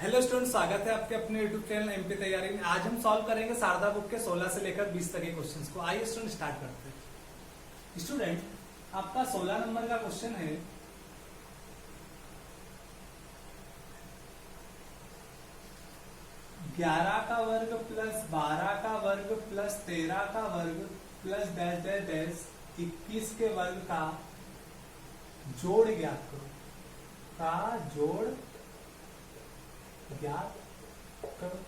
Hello student, स्वागत है आपके अपने यूट्यूब चैनल एमपी तैयारी में। आज हम सॉल्व करेंगे शारदा बुक के 16 से लेकर 20 तक के क्वेश्चंस को। आइए स्टूडेंट स्टार्ट करते हैं। स्टूडेंट, आपका 16 नंबर का क्वेश्चन है, ग्यारह का वर्ग प्लस 12 का वर्ग प्लस 13 का वर्ग प्लस डैश डैश डैश 21 के वर्ग का जोड़ ज्ञात करो। का जोड़ ज्ञात करो।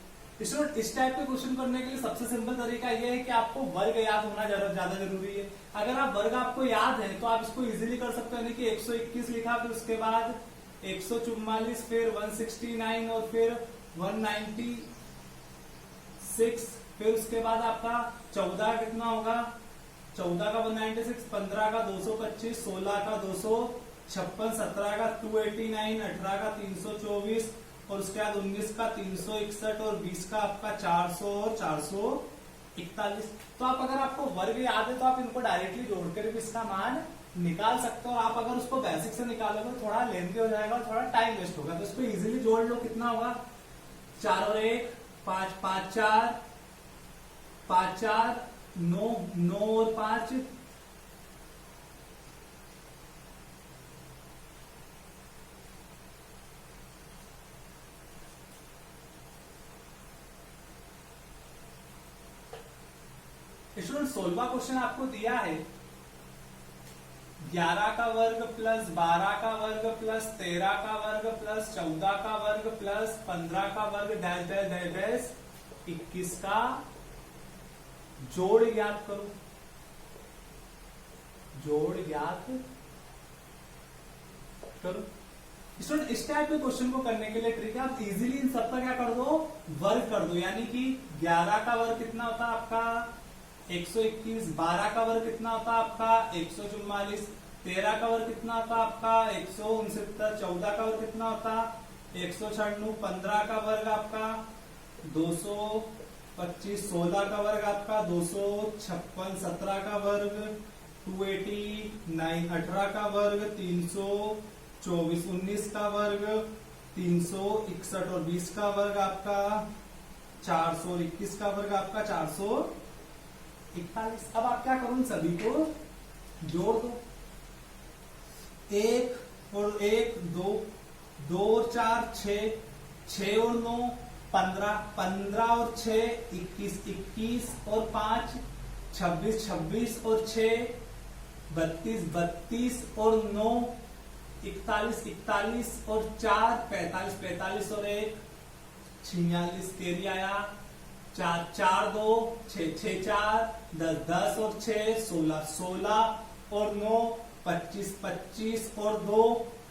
स्टूडेंट, इस टाइप के क्वेश्चन करने के लिए सबसे सिंपल तरीका यह है कि आपको वर्ग याद होना ज्यादा जरूरी है। अगर आप वर्ग आपको याद है तो आप इसको इजीली कर सकते हो। यानी कि 121 लिखा, फिर उसके बाद 144, फिर 169 और फिर 196, फिर उसके बाद आपका 14 कितना होगा, 14 का 196, 15 का 225, 16 का 256, 17 का 289, 18 का 324 और उसके बाद 19 का 361 और 20 का आपका 400 और 441। तो आप अगर आपको वर्ग याद है तो आप इनको डायरेक्टली जोड़कर भी इसका मान निकाल सकते हो। और आप अगर उसको बेसिक से निकालोगे तो थोड़ा लेंथी हो जाएगा और थोड़ा टाइम वेस्ट होगा। तो इसको इजीली जोड़ लो। कितना होगा, 4 और 1 5, 5 4, 5 4 9, 9 और 5 स्टूडेंट, 16वां क्वेश्चन आपको दिया है, 11 का वर्ग प्लस 12 का वर्ग प्लस 13 का वर्ग प्लस 14 का वर्ग प्लस 15 का वर्ग डैश डैश डैश डैश 21 का जोड़ ज्ञात करो। जोड़ ज्ञात करो। स्टूडेंट, इस टाइप के क्वेश्चन को करने के लिए ट्रिक है, आप इजीली इन सबका क्या कर दो, वर्ग कर दो। यानी कि 11 का वर्ग कितना होता है आपका 121, 12 का वर्ग कितना होता है आपका 144, 13 का वर्ग कितना होता है आपका 169, 14 का वर्ग कितना होता 196, 15 का वर्ग आपका 225, 16 का वर्ग आपका 256, 17 का वर्ग 289, 18 का वर्ग 324, 19 का वर्ग 361 और 20 का वर्ग आपका 400 और 21 का वर्ग आपका 441। अब आप क्या करो, सभी को जोड़ दो। 1 और 1 2, 2 और 4 6, 6 और 9 15, 15 और 6 21, 21 और 5 26, 26 और 6 32, 32 और 9 41, 41 और 4 45, 45 और 1 46 कैरी आया। 4 4 2 6 6 4 10 10 और 6 16 16 और 9 25 25 और 2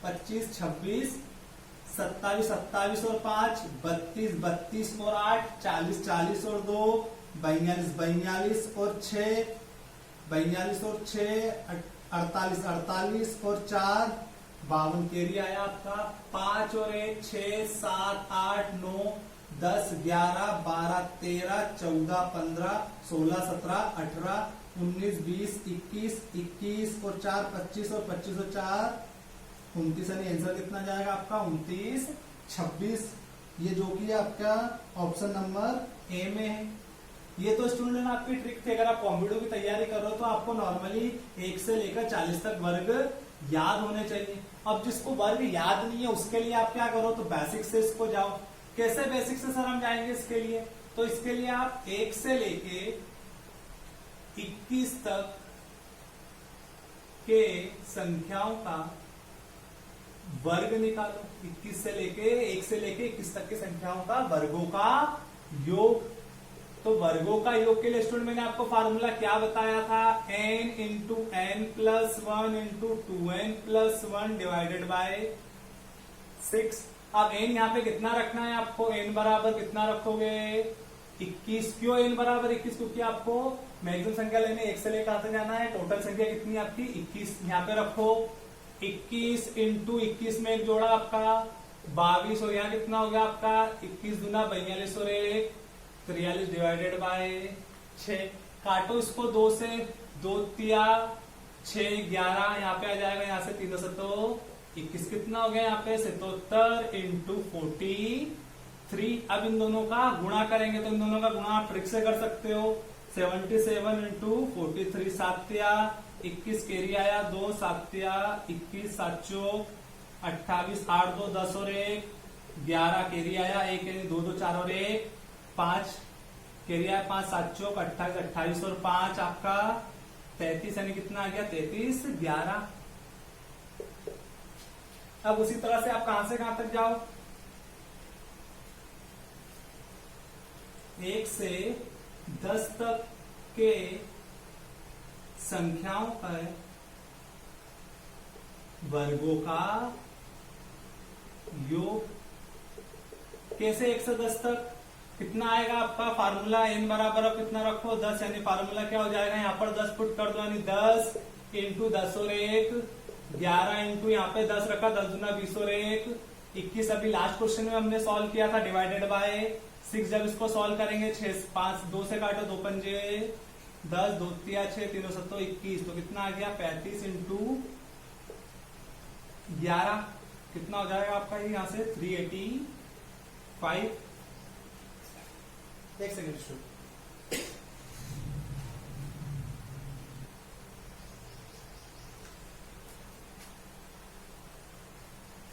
25 26 27 27 और 5 32 32 और 8 40 40 और 2 42 42 और 6 42 और 6 48 48 और 4 52 कैरी आया आपका। 5 और 1 6 7 8 9 10 11 12 13 14 15 16 17 18 19 20 21 21 और 4 25 और 25 और 4 29। यानी आंसर कितना जाएगा आपका 29 26। ये जो कि आपका ऑप्शन नंबर ए में है। ये तो स्टूडेंट आपकी ट्रिक थी। अगर आप कॉम्पिटिटिव की तैयारी कर रहे हो तो आपको नॉर्मली 1 से लेकर 40 तक वर्ग याद होने चाहिए। अब जिसको वर्ग याद नहीं है उसके लिए आप क्या करो, तो बेसिक से इसको जाओ। कैसे बेसिक से सर हम जाएंगे इसके लिए, तो इसके लिए आप 1 से लेके 21 तक के संख्याओं का वर्ग निकालो। 21 से लेके 1 से लेके 21 तक की संख्याओं का वर्गों का योग। तो वर्गों का योग के लिए स्टूडेंट मैंने आपको फार्मूला क्या बताया था, n into n plus 1 into 2n plus 1 divided bye 6। अब n यहाँ पे कितना रखना है आपको, n बराबर कितना रखोगे 21। क्यों n बराबर 21, क्योंकि आपको मैक्सिमम संख्या लेने 1 से लेकर आते जाना है। टोटल संख्या कितनी आपकी 21, यहाँ पे रखो 21 इंटू 21 में एक जोड़ा आपका 22 और यहाँ कितना हो गया आपका 21 दूना 42 और 1 43 डिवाइडेड बाय 6। काटो इसको 2 से, 2 तिया 6 11, यहाँ पे आ जाएगा, यहाँ से 3 7 21 कितना हो गया यहाँ पे 77 इंटू 40 3। अब इन दोनों का गुणा करेंगे तो इन दोनों का गुणा आप ट्रिक से कर सकते हो। 77 इंटू 43 सात्या 21 कैरी आया 2 सात्या 21 साचो 28 8 2 10 और 1 11 कैरी आया 1 यानी 2 2 4 और 1 5 कैरी आया 5 7 चौक 28 28 और 5 आपका 33 यानी कितना आ गया 33 11। अब उसी तरह से आप कहां से कहां तक जाओ, 1 से 10 तक के संख्याओं का वर्गों का योग। कैसे 1 से 10 तक कितना आएगा आपका फार्मूला, n बराबर अब कितना रखो 10, यानी फार्मूला क्या हो जाएगा, यहाँ पर 10 पुट कर दो यानी 10 इंटू 10 और 1 11 इंटू यहाँ पे 10 रखा 10 दूना 20 और 1 21। अभी लास्ट क्वेश्चन में हमने सॉल्व किया था डिवाइडेड बाय 6। जब इसको सॉल्व करेंगे 6 5 2 से काटो 2 पंजे 10 2 3 6 3 7 21 तो कितना आ गया 35 इंटू 11 कितना हो जाएगा आपका ये यहाँ से 385। एक सेकेंड शुरू।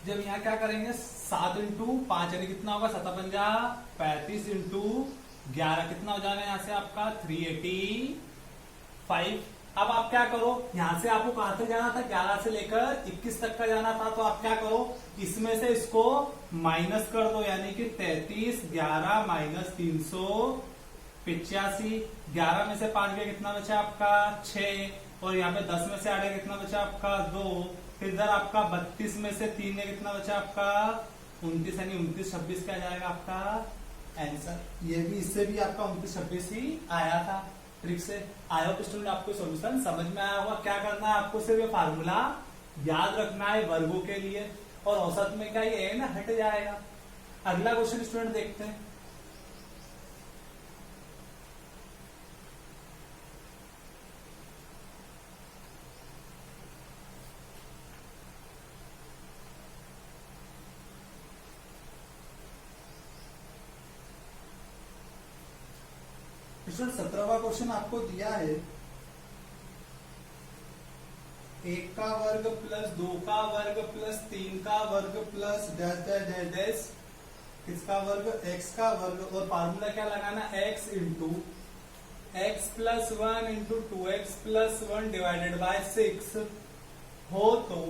जब यहाँ क्या करेंगे 7 इंटू 5 यानी कितना होगा 7 पंजा 35 इंटू 11 कितना हो जाएगा यहाँ से आपका 385। अब आप क्या करो, यहां से आपको कहां तक जाना था 11 से लेकर 21 तक का जाना था, तो आप क्या करो इसमें से इसको माइनस कर दो यानी कि 33 11 माइनस 385। 11 में से 5 गया कितना बचा आपका 6 और यहाँ पे 10 में से 8 गया कितना बचा आपका 2। फिर इधर आपका 32 में से 3 है कितना बचा आपका 29 यानी 29 26 क्या जाएगा आपका आंसर। ये भी इससे भी आपका 29 26 ही आया था ट्रिक से। आई होप स्टूडेंट आपको सॉल्यूशन समझ में आया होगा। क्या करना है आपको, सिर्फ ये फार्मूला याद रखना है वर्गों के लिए और औसत में क्या ये ना हट जाएगा। अगला क्वेश्चन स्टूडेंट देखते हैं। स्टूडेंट 17वां क्वेश्चन आपको दिया है 1 का वर्ग प्लस 2 का वर्ग प्लस 3 का वर्ग plus dash dash dash dash किसका वर्ग x का वर्ग और फार्मूला क्या लगाना x into x plus 1 into 2x plus 1 divided bye 6 हो तो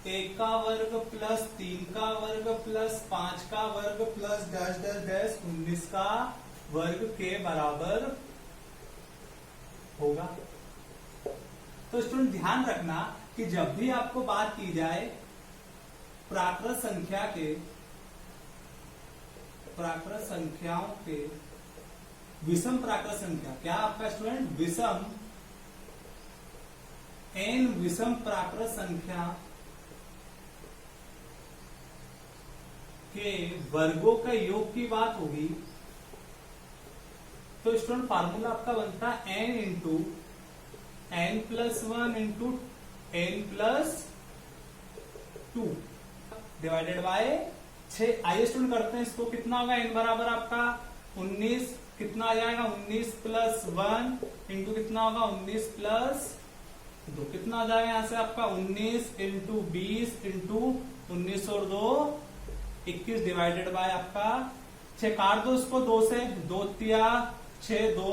1 का वर्ग प्लस 3 का वर्ग प्लस 5 का वर्ग प्लस डैश डैश डैश 19 का वर्ग के बराबर होगा। तो स्टूडेंट ध्यान रखना कि जब भी आपको बात की जाए प्राकृत संख्याओं के विषम प्राकृत संख्या, क्या आपका स्टूडेंट विषम n विषम प्राकृत संख्या के वर्गों का योग की बात होगी तो स्टूडेंट फार्मूला आपका बनता है n into n plus 1 into n plus 2 divided by 6। आइए स्टूडेंट करते हैं इसको। कितना होगा n बराबर आपका 19 कितना आ जाएगा 19 प्लस 1 इंटू कितना होगा 19 प्लस 2 कितना आ जाएगा यहाँ से आपका 19 इंटू 20 इंटू 19 और 2 21 डिवाइडेड बाय आपका 6 काट दो इसको 2 से 2 तिया 6 2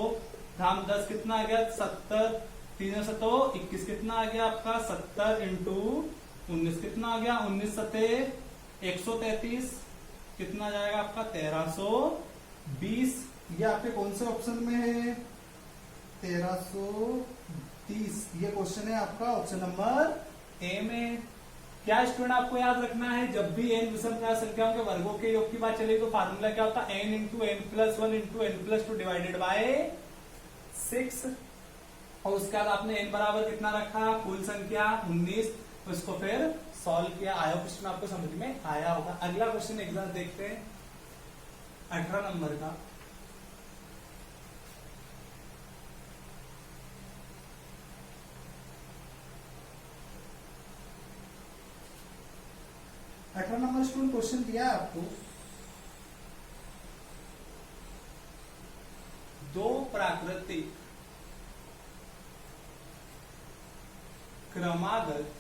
धाम 10 कितना आ गया 70 3 7 21 कितना आ गया आपका 70 इंटू 19 कितना आ गया 19 सते 133 कितना जाएगा आपका 1320। ये आपके कौन से ऑप्शन में है 1330। ये क्वेश्चन है आपका ऑप्शन नंबर ए में। क्या स्टूडेंट आपको याद रखना है जब भी n विषम संख्याओं के वर्गों के योग की बात चलेगी तो फार्मूला क्या होता है n into n plus 1 into n plus 2 divided by 6 और उसके बाद आपने n बराबर कितना रखा कुल संख्या 19 तो इसको फिर सॉल्व किया। आया क्वेश्चन आपको समझ में आया होगा। अगला क्वेश्चन एग्जाम देखते हैं 18 नंबर का। 18 नंबर स्टूडेंट क्वेश्चन दिया है आपको, दो प्राकृतिक क्रमागत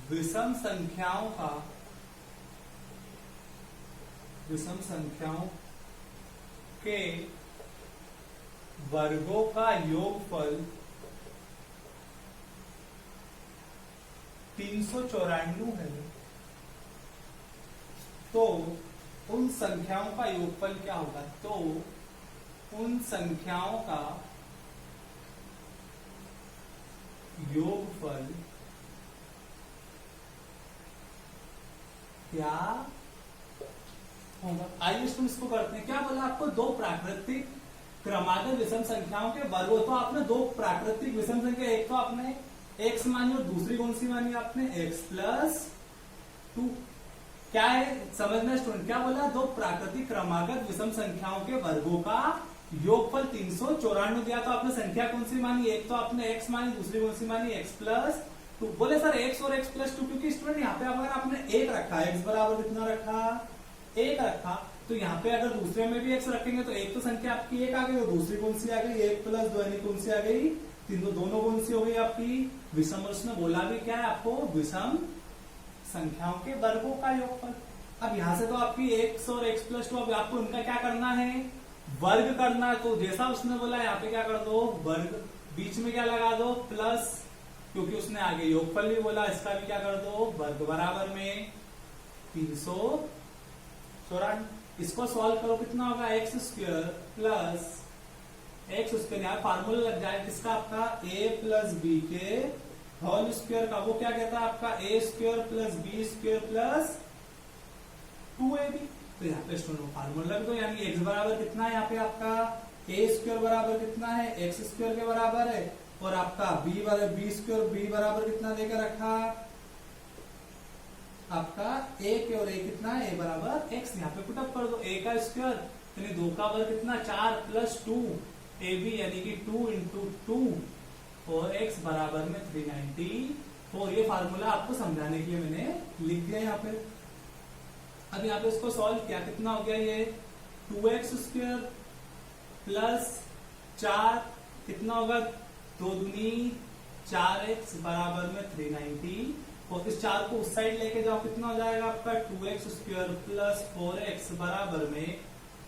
विषम संख्याओं के वर्गों का योगफल 394 है। तो उन संख्याओं का योगफल क्या होगा? तो उन संख्याओं का योगफल क्या होगा? आइए इसको करते हैं। क्या बोला आपको? दो प्राकृतिक क्रमागत विषम संख्याओं के वर्गों। तो आपने दो प्राकृतिक विषम संख्या, एक तो आपने x मानी और दूसरी कौन सी मानी आपने? x+2। क्या है समझना स्टूडेंट? क्या बोला? दो प्राकृतिक क्रमागत विषम संख्याओं के वर्गों का योगफल 394 दिया। तो आपने संख्या कौन सी मानी? एक तो आपने x मानी, दूसरी कौन सी मानी? x+2। बोले सर x और x+2, क्योंकि स्टूडेंट यहाँ पे अगर आपने 1 रखा, x बराबर कितना रखा? 1 रखा, तो यहाँ पे अगर दूसरे में भी x रखेंगे तो एक तो संख्या आपकी 1 आ गई और दूसरी कौन सी आ गई? 1+2 यानी कौन सी आ गई? दोनों कौन सी हो गई आपकी? विषम। और उसने बोला भी क्या है आपको? विषम संख्याओं के वर्गों का योगफल। अब यहां से तो आपकी x और x+2, अब आपको उनका क्या करना है? वर्ग करना है। तो जैसा उसने बोला यहाँ पे क्या कर दो? वर्ग। बीच में क्या लगा दो? प्लस, क्योंकि उसने आगे योगफल भी बोला, इसका भी क्या कर दो? वर्ग। बराबर में 394। इसको सॉल्व करो, कितना होगा? x² प्लस x स्क्वायर, यहाँ फार्मूला लग जाए किसका? आपका a+b के होल स्क्वायर का। वो क्या कहता है आपका? a² + b² + 2ab। तो यहाँ पे स्टूडेंट फार्मूला लग दो, यानी x बराबर कितना है यहाँ पे आपका? a² बराबर कितना है? x² के बराबर है। और आपका b बराबर कितना देकर रखा? आपका a के और a कितना है? a बराबर x। यहाँ पे पुटअप कर दो। a का स्क्वायर यानी 2 का वर्ग कितना? 4 + 2 ab यानी कि 2 × 2 और x बराबर में 394। ये फार्मूला आपको समझाने के लिए मैंने लिख दिया यहाँ पे। अब यहाँ पे इसको सॉल्व किया, कितना हो गया ये? 2x² प्लस 4 कितना होगा? 2 दूनी 4x बराबर में 390। और इस 4 को उस साइड लेके जाओ, कितना हो जाएगा आपका? 2x² प्लस 4x बराबर में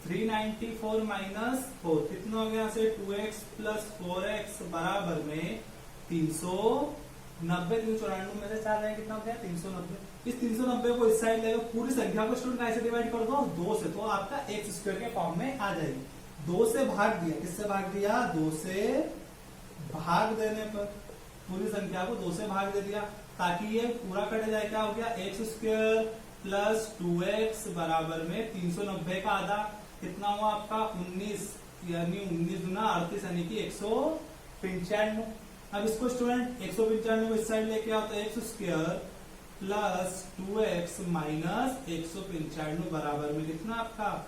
394 माइनस 4 कितना हो गया? से 2x प्लस 4x बराबर में 390। 394 में से 4 जाए कितना हो गया? 390। इस 390 को इस साइड लेकर पूरी संख्या को स्टूडेंट कैसे डिवाइड कर दो? 2 से। तो आपका x² के फॉर्म में आ जाएगी। 2 से भाग दिया, किससे भाग दिया? 2 से भाग देने पर पूरी संख्या को 2 से भाग दे दिया, ताकि ये पूरा कट जाए। क्या हो गया? x² प्लस 2x बराबर में 390 का आधा कितना हुआ आपका? 19, यानी 19 गुना 38 यानी कि 195। अब इसको स्टूडेंट 195 को इस साइड लेके आओ, तो x² प्लस 2x माइनस 195 बराबर में कितना आपका?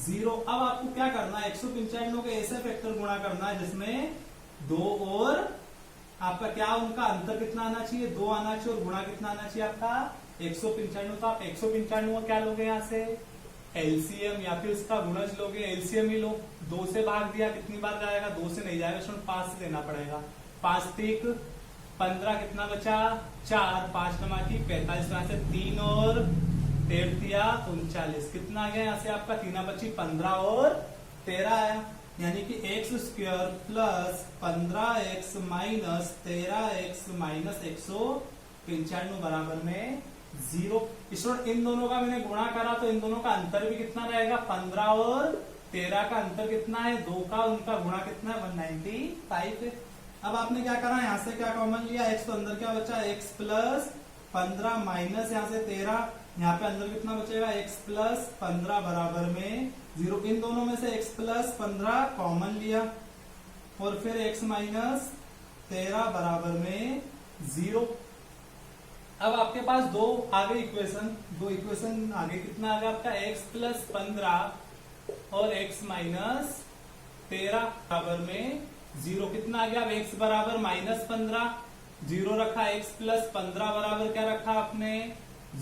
0। अब आपको क्या करना है? 195 के ऐसे फैक्टर गुणा करना है जिसमें 2 और आपका क्या उनका अंतर कितना आना चाहिए? 2 आना चाहिए। और गुणा कितना आना चाहिए आपका? 195। तो आप 195 क्या लोगे यहाँ से? एलसीएम या फिर इसका गुणज लोगे, एलसीएम ही लो। 2 से भाग दिया, कितनी बार जाएगा? 2 से नहीं जाएगा, 5 से देना पड़ेगा। 5 3 15 कितना बचा? 4 5 नमा की 45 में से 3 और 13 दिया 39 कितना आ गया? यहाँ से आपका 3 बची 15 और 13 आया, यानी कि x² plus 15x minus 13x minus 195 बराबर में 0। इन दोनों का मैंने गुणा करा तो इन दोनों का अंतर भी कितना रहेगा? 15 और 13 का अंतर कितना है? 2 का उनका गुणा कितना है? 195। अब आपने क्या करा? यहाँ से क्या कॉमन लिया? x तो अंदर क्या बचा? x प्लस 15 माइनस यहाँ से 13, यहाँ पे अंदर कितना बचेगा? x प्लस 15 बराबर में 0। इन दोनों में से x प्लस 15 कॉमन लिया और फिर x माइनस 13 बराबर में 0। अब आपके पास दो आगे इक्वेशन आगे कितना आ गया आपका? x प्लस 15 और x माइनस 13 बराबर में 0 कितना आ गया? अब x बराबर -15, 0 रखा, x प्लस 15 बराबर क्या रखा आपने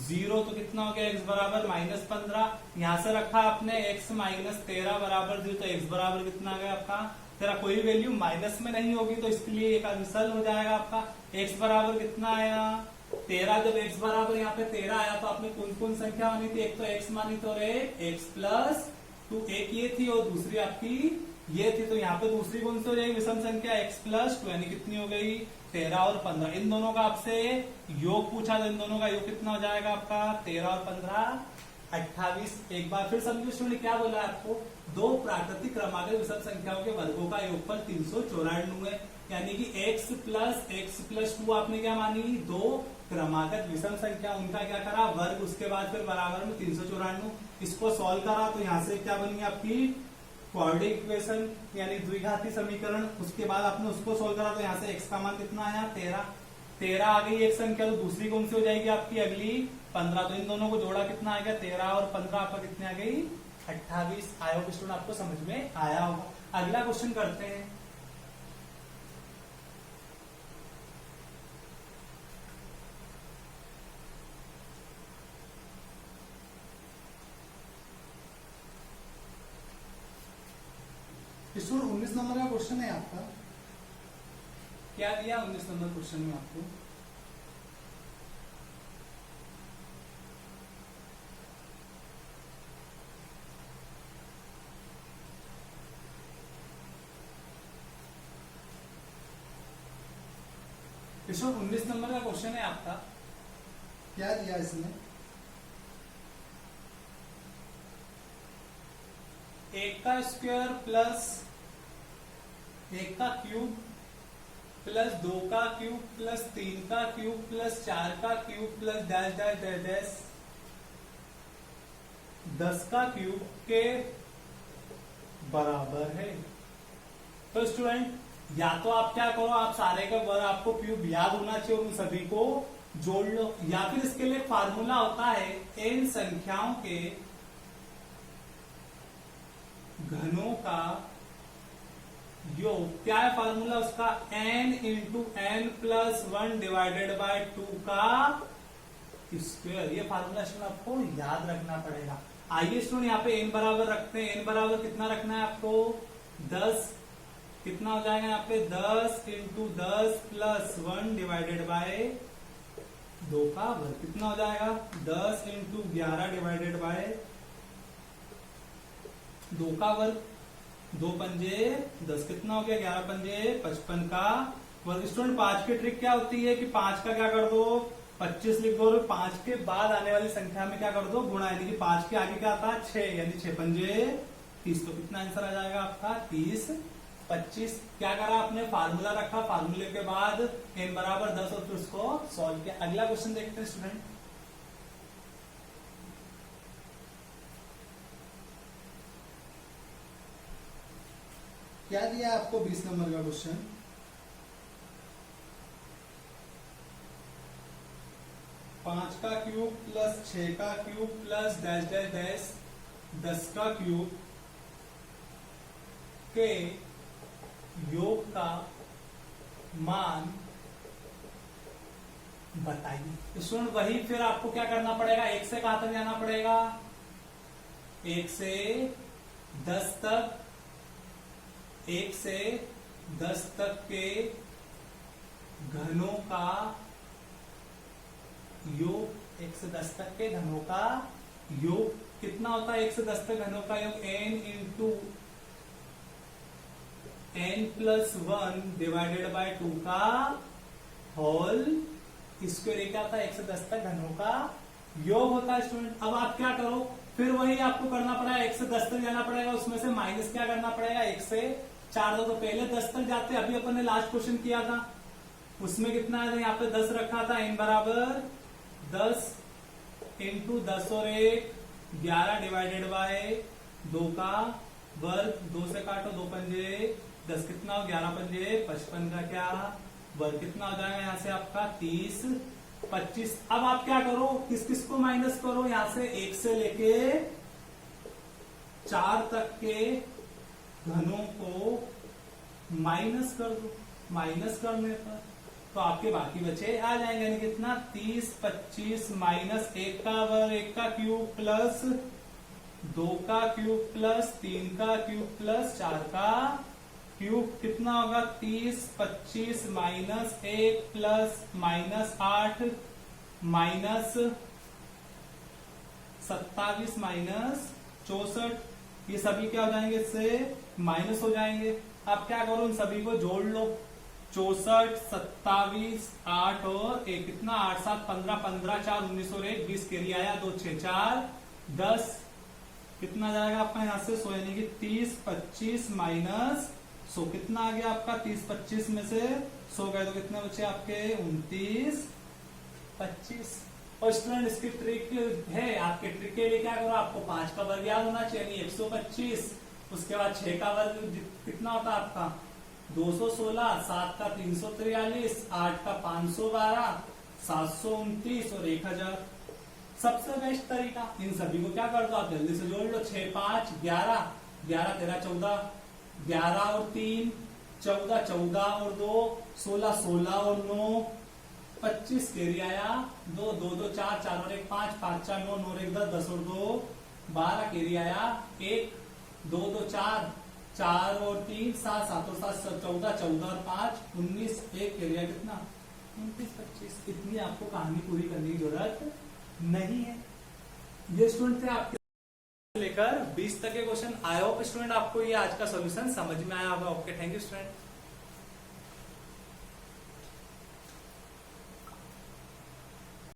0, तो कितना हो गया x बराबर -15। यहां से रखा आपने x माइनस 13 बराबर 0, तो x बराबर कितना आ गया आपका, तेरा कोई वैल्यू माइनस में नहीं होगी, तो इसके लिए एक कैंसल हो जाएगा आपका। x बराबर कितना आया 13। जब x बराबर यहाँ पे 13 आया तो आपने कौन कौन संख्या मानी थी, एक तो x मानी तो रे x प्लस 2, एक ये थी और दूसरी आपकी ये थी, तो यहाँ पे दूसरी कौन सी हो जाएगी विषम संख्या x प्लस 2, यानी कितनी हो गई 13 और 15। इन दोनों का आपसे योग पूछा तो इन दोनों का योग कितना हो जाएगा आपका 13 और 15 28। एक बार फिर समझो स्टूडेंट क्या बोला है आपको, दो प्राकृतिक क्रमागत विषम संख्याओं के वर्गों का योगफल 394 है, यानी कि x प्लस 2 आपने क्या मानी, दो क्रमागत विषम संख्या उनका क्या करा वर्ग, उसके बाद फिर बराबर में 394। इसको सॉल्व करा तो यहाँ से क्या बनी आपकी क्वाड्रेटिक इक्वेशन यानी द्विघाती समीकरण। उसके बाद आपने उसको सोल्व करा तो यहाँ से x का मान कितना आया 13 आ गई एक संख्या, तो दूसरी कौन सी हो जाएगी आपकी अगली 15। तो इन दोनों को जोड़ा कितना आ गया 13 और 15 आपका कितने आ गई 28। आई होप स्टूडेंट आपको समझ में आया होगा। अगला क्वेश्चन करते हैं। स्टूडेंट 19 नंबर का क्वेश्चन है आपका, क्या दिया 19 नंबर क्वेश्चन में आपको, स्टूडेंट 19 नंबर का क्वेश्चन है आपका, क्या दिया इसमें, एक का स्क्वायर प्लस एक का क्यूब प्लस 2 का क्यूब प्लस 3 का क्यूब प्लस 4 का cube plus dash dash dash dash 10 का क्यूब के बराबर है। तो स्टूडेंट या तो आप क्या करो, आप सारे का वर्ग आपको क्यूब याद होना चाहिए और उन सभी को जोड़ लो, या फिर इसके लिए फार्मूला होता है n संख्याओं के घनों का योग। क्या है फार्मूला उसका, n into n plus 1 divided by 2 का स्क्वायर। ये फार्मूला स्टूडेंट आपको याद रखना पड़ेगा। आइए स्टूडेंट यहाँ पे n बराबर रखते हैं, n बराबर कितना रखना है आपको 10, कितना हो जाएगा यहाँ पे 10 इंटू 10 प्लस 1 डिवाइडेड बाय 2 का वर्ग, कितना हो जाएगा 10 इंटू 11 डिवाइडेड बाय 2 का वर्ग, 2 पंजे 10, कितना हो गया 11 पंजे 55 का वर्ग। स्टूडेंट 5 की ट्रिक क्या होती है कि 5 का क्या कर दो 25 लिख दो और 5 के बाद आने वाली संख्या में क्या कर दो गुणा, यानी कि 5 के आगे क्या आता है 6, यानी 6 पंजे 30, तो कितना आंसर आ जाएगा आपका 30 25। क्या करा आपने फार्मूला रखा, फार्मूले के बाद n बराबर 10 और फिर उसको सॉल्व किया। अगला क्वेश्चन देखते हैं स्टूडेंट। क्या दिया आपको 20 नंबर का क्वेश्चन, पांच का क्यूब प्लस 6 का cube plus dash dash dash 10 का क्यूब के योग का मान बताइए। स्टूडेंट वही फिर आपको क्या करना पड़ेगा, 1 से कहां तक जाना पड़ेगा, 1 से 10 तक, 1 से 10 तक के घनों का योग, 1 से 10 तक के घनों का योग कितना होता है, 1 से 10 तक घनों का योग n into n plus 1 divided by 2 का होल स्क्वायर। क्या होता है 1 से 10 तक घनों का योग होता है स्टूडेंट। अब आप क्या करो, फिर वही आपको करना पड़ेगा, 1 से 10 तक जाना पड़ेगा, उसमें से माइनस क्या करना पड़ेगा 1 से 4 दो, तो पहले 10 तक जाते, अभी अपन ने लास्ट क्वेश्चन किया था उसमें कितना है, यहाँ पे 10 रखा था, n बराबर 10 इंटू 10 और 1 11 डिवाइडेड बाय 2 का वर्ग, 2 से काटो 2 पंजे 10, कितना हो 11 पंजे 55 का क्या वर्ग, कितना हो जाएगा यहाँ से आपका 30 25। अब आप क्या करो, किस किस को माइनस करो, यहाँ से 1 से लेके 4 तक के घनों को माइनस कर दो। माइनस करने पर तो आपके बाकी बचे आ जाएंगे। यानी कितना 30 25 माइनस 1 का वर्ग 1 का क्यूब प्लस 2 का क्यूब प्लस 3 का क्यूब प्लस 4 का क्यूब कितना होगा 30 25 minus 1 plus minus 8 minus 27 minus 64। ये सभी क्या हो जाएंगे, इससे माइनस हो जाएंगे। आप क्या करो, इन सभी को जोड़ लो। 64 27 8 और 1 कितना 8 7 15 15 4 19 और 1 20 कैरी आया 2 6 4 10 कितना जाएगा आपका यहाँ से 100 यानी कि 30 25 माइनस 100 कितना आ गया आपका 30 25 में से 100 गए तो कितने बचे आपके 29 25। और स्टूडेंट इसकी ट्रिक है, आपके ट्रिक के लिए क्या करो, आपको 5 का वर्ग याद होना चाहिए यानी 125। उसके बाद 6 का वर्ग कितना होता है आपका 216, 7 का 343, 8 का 512, 729 और 1000। सबसे बेस्ट तरीका, इन सभी को क्या कर दो आप जल्दी से जोड़ लो। 6 5 11 11 13 14 11 और 3 14 14 और 2 16 16 और 9 25 कैरी आया 2 2 2 4 4 और 1 5 5 4 9 9 और 1 10 10 और 2 12 कैरी आया 1 2 2 4 4 और 3 7 7 और 7 14 14 और 5 19 1 कैरी आया कितना 29 25। इतनी आपको कहानी पूरी करने की जरूरत नहीं है। ये स्टूडेंट थे आपके लेकर 20 तक के क्वेश्चन। आई होप स्टूडेंट आपको ये आज का सॉल्यूशन समझ में आया होगा। Okay, thank you student.